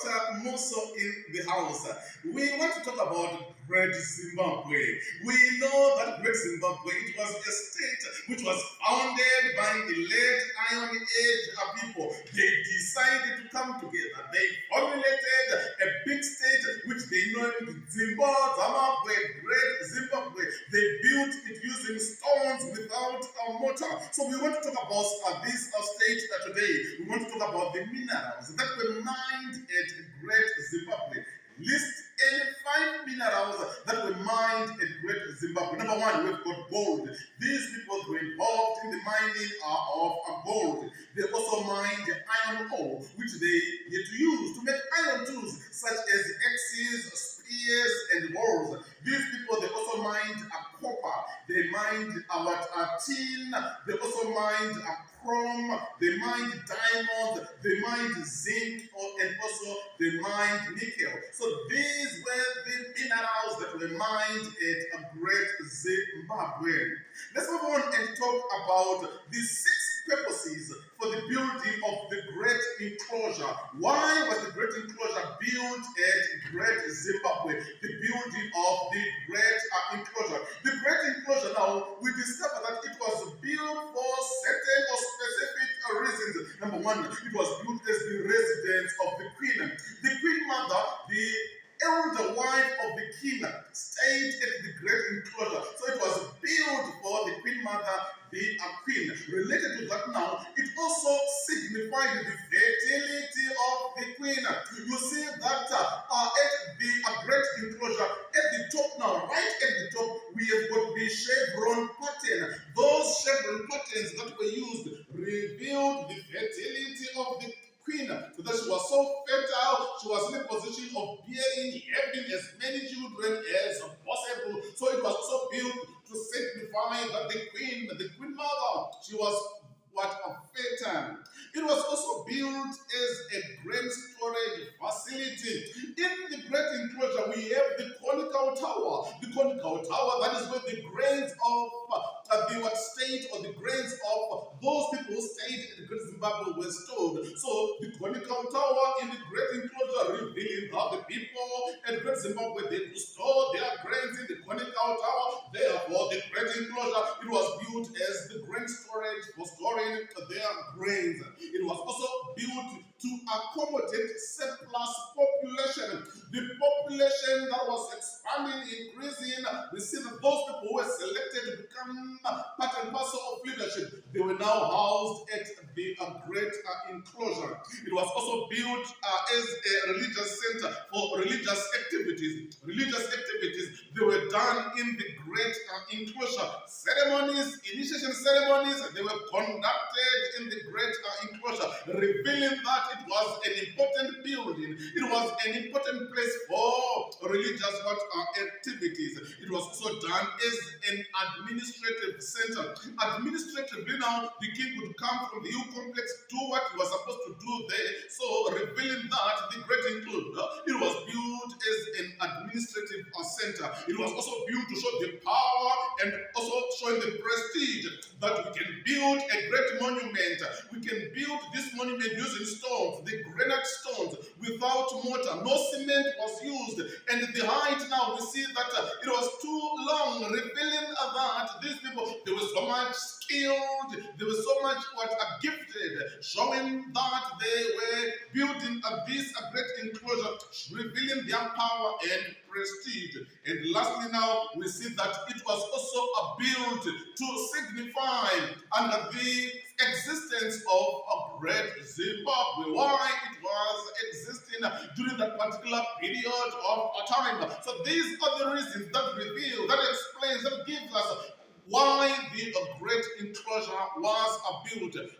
Dr. MUSO in the house. We want to talk about Great Zimbabwe. We know that Great Zimbabwe, it was a state which was founded by the late Iron Age people. They decided to come together. They formulated a big state which they named Zimbabwe, Great Zimbabwe. They built it using stones without a mortar. So we want to talk about this state today. We want to talk about the minerals that were mined at Great Zimbabwe. List any 5 minerals that were mined at Great Zimbabwe. Number 1, we've got gold. These people were involved in the mining of gold. They also mined iron ore, which they had to use to make iron tools such as axes, spears, and bows. These people, they also mined copper. They mined tin. They also mined chrome. They mined diamonds. They mined zinc, and also they mined nickel. So these were the minerals that were mined at Great Zimbabwe. Let's move on and talk about the 6 purposes for the building of the Great Enclosure. Why was the Great Enclosure built at Great Zimbabwe? The building of the Great Enclosure. The Great Enclosure, now, we discover that it was built for certain or specific reasons. Number 1, it was built as the residence of the Queen. The Queen Mother, the elder wife of the king, stayed at the Great Enclosure. So it was built for the Queen Mother, the queen. Related to that now, it also signified the fertility of the queen. You see that at the Great Enclosure, at the top now, right at the top, we have got the chevron pattern. Those chevron patterns that were used revealed the fertility of the queen, so that she was so fertile, she was in a position of having as many children as possible. So it was also built to signify that the queen mother, she was fertile. It was also built as a grain storage facility. In the Great Enclosure, we have the conical tower. The conical tower, that is where the grains of the state, or the grains of those people who stayed in Great Zimbabwe were stored. So the conical tower in the Great Enclosure revealing how the people at Great Zimbabwe, they store their grains in the conical tower. Therefore, the Great Enclosure, it was built as the grain storage for storing their grains. It was also built to accommodate surplus population. The population that was expanding, increasing, we see that those people who were selected to become part and parcel of leadership, they were now housed at the Great Enclosure. It was also built as a religious center for religious activities. Religious activities, they were done in the Great Enclosure. Ceremonies, initiation ceremonies, they were conducted in the Great Enclosure, revealing that it was an important building. It was an important place for religious activities. It was also done as an administrative center. Administratively now, the king would come from the hill complex, do what he was supposed to do there. So revealing that the Great Enclosure, it was built as an administrative center. It was also built to show the power and also showing the prestige that we can build a great monument. We can build this monument using stones, the granite stones, without mortar. No cement was used. And the height now, we see that it was too long, revealing that these people, they were so much skilled, they were so much gifted, showing that they were building this Great Enclosure, revealing their power and prestige. And lastly now, we see that it was also built to signify under the existence of a Great Zimbabwe. Why it was existing during that particular period of time. So these are the reasons that reveal, that explains, that gives us why the Great Enclosure was built.